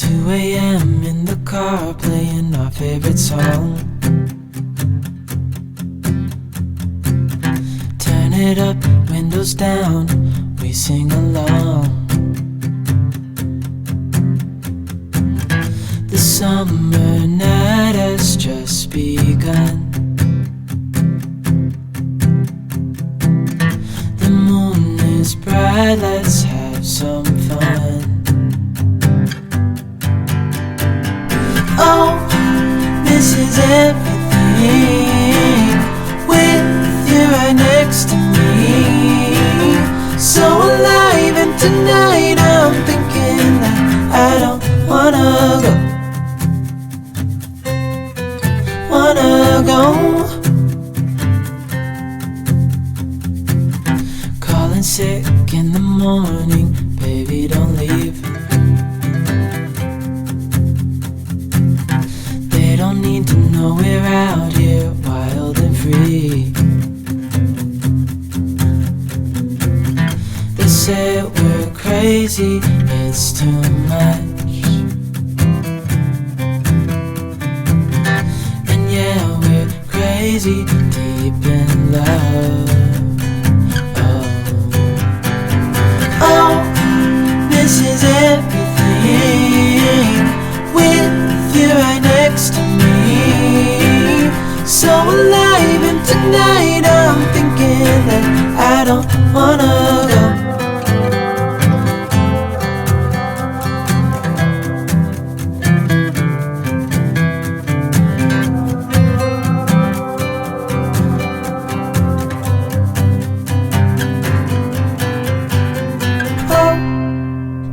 2 a.m. in the car playing our favorite song. Turn it up, windows down, we sing along. The summer night has just begun. The moon is bright, let's have some fun. Oh, this is everything with you right next to me. So alive, and tonight I'm thinking that I don't wanna go. Calling sick in the morning, baby don't leave. They don't need to know we're out here wild and free. They say we're crazy, it's too much. And yeah, we're crazy, deep in love. Oh, this is everything with you right next to me. So alive, and tonight I'm thinking that I don't wanna go.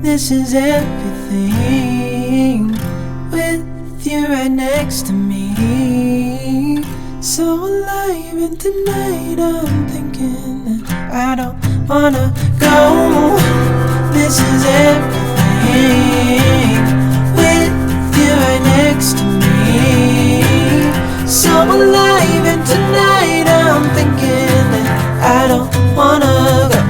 This is everything with you right next to me. So alive, and tonight I'm thinking that I don't wanna go. This is everything with you right next to me. So alive, and tonight I'm thinking that I don't wanna go.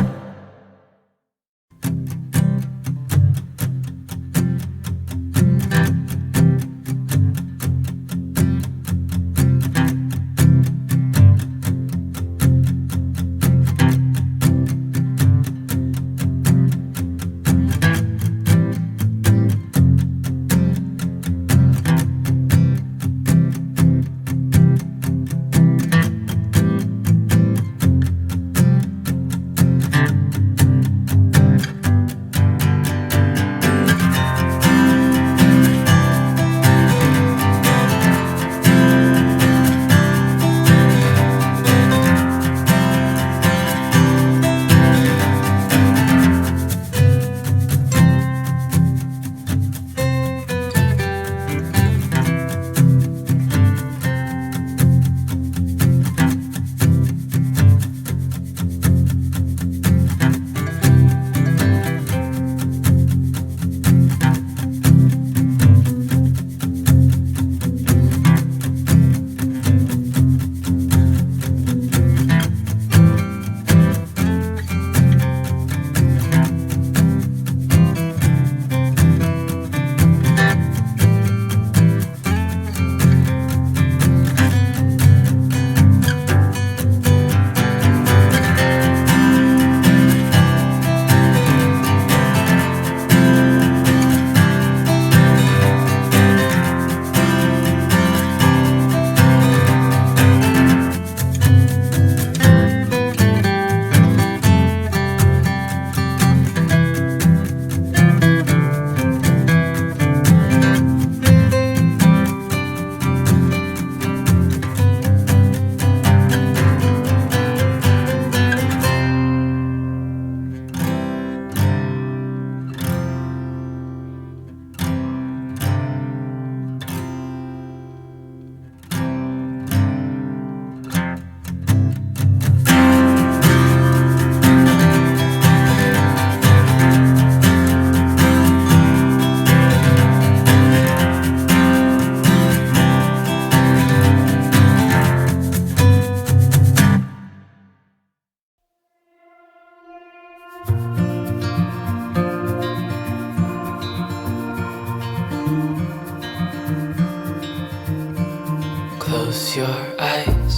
Close your eyes,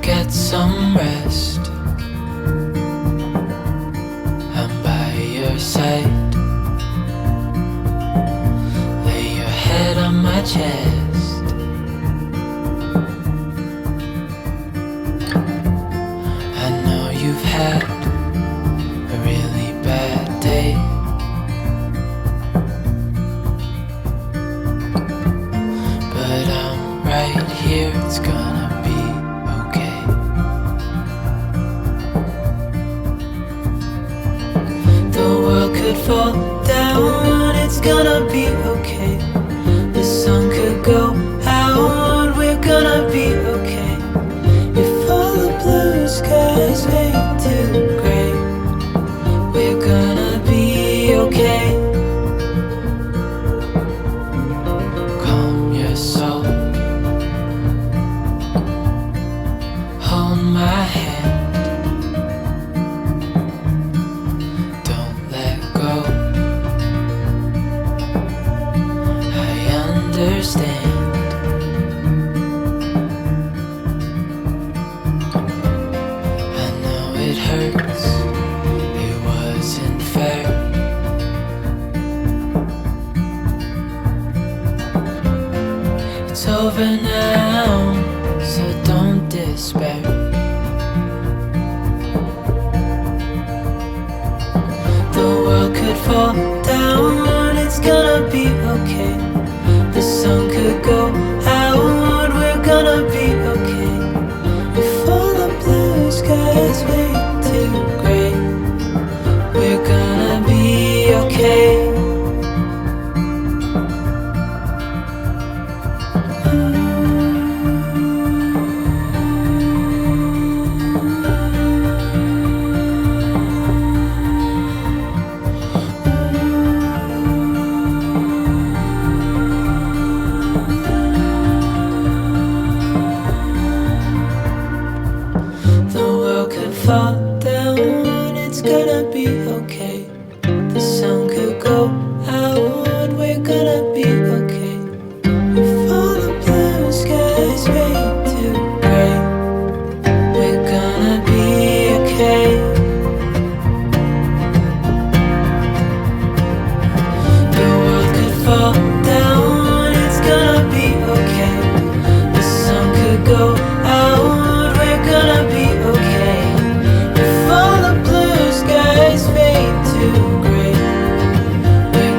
get some rest. I'm by your side. Lay your head on my chest. I know you've had a really bad day, but I'm right here, it's gonna be okay. The world could fall down, it's gonna be okay. The sun could go out, we're gonna be okay. If all the blue skies fade to gray, we're gonna be okay. Calm your soul, hold my hand, don't let go. I understand. I know it hurts, it wasn't fair. It's over now, so don't despair. The world could fall down, it's gonna be okay. The sun could go out, we're gonna be okay. If all the blue skies fade to gray, we're gonna be okay. The world could fall down, it's gonna be okay. The sun could go out, we're gonna be okay. If all the blue skies fade to gray, we're gonna be okay. The world could fall down, it's gonna be okay. The sun could go out, we're gonna be okay. If all the blue skies fade to gray, we're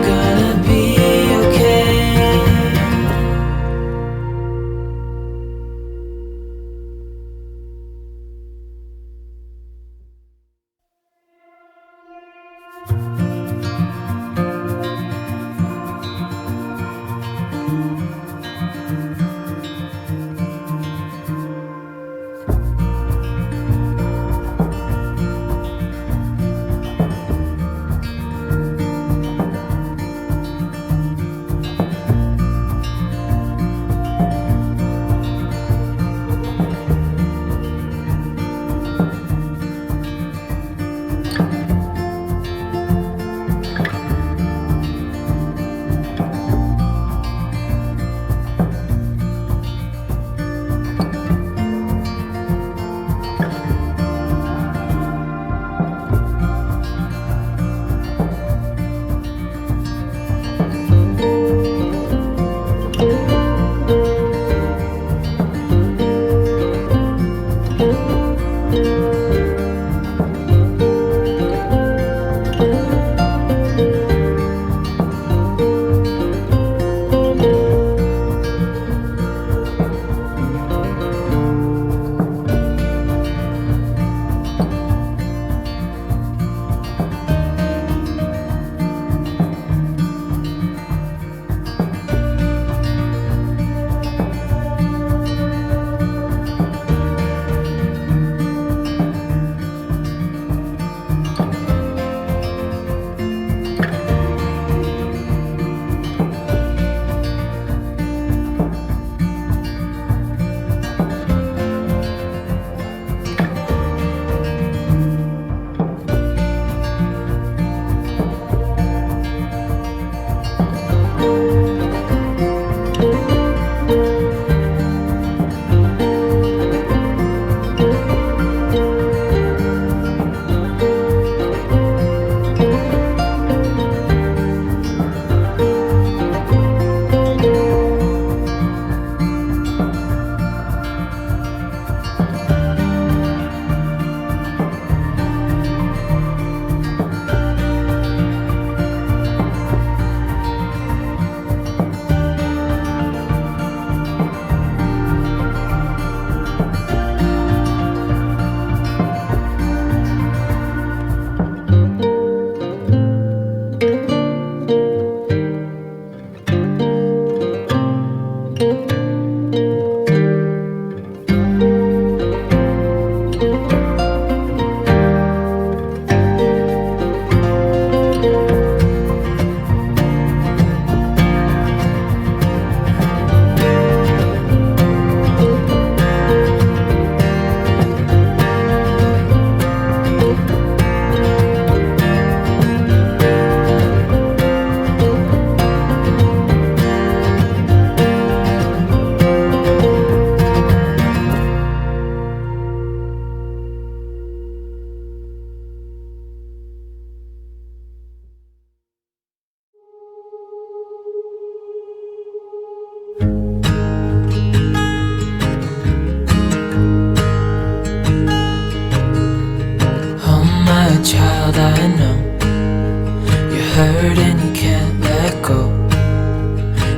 hurt and you can't let go.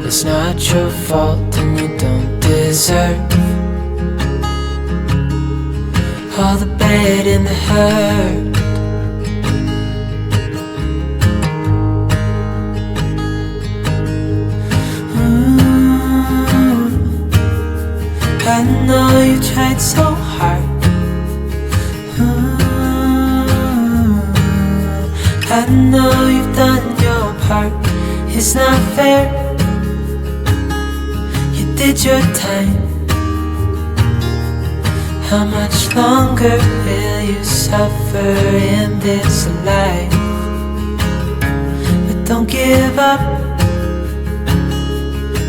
It's not your fault and you don't deserve all the bad and the hurt. I know you tried so hard. I know you've done your part. It's not fair. You did your time. How much longer will you suffer in this life? But don't give up.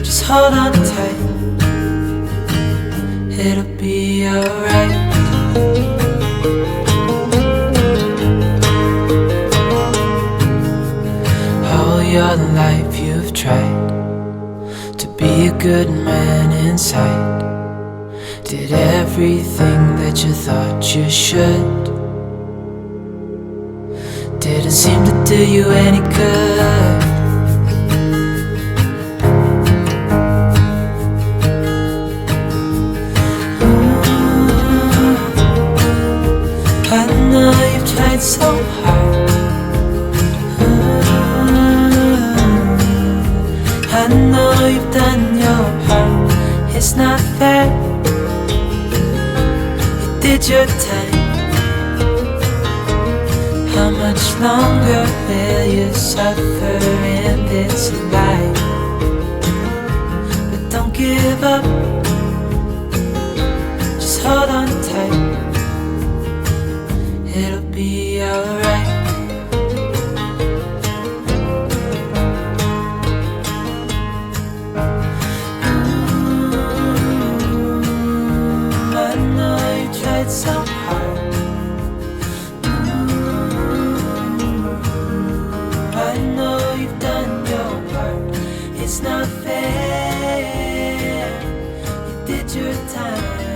Just hold on tight. It'll be alright. All your life you've tried to be a good man inside. Did everything that you thought you should. Didn't seem to do you any good. I know you've tried so hard. I know you've done your part. It's not fair. You did your time. How much longer will you suffer in this life? But don't give up. Just hold on tight. It'll be alright. I know you tried so hard. I know you've done your part. It's not fair. You did your time.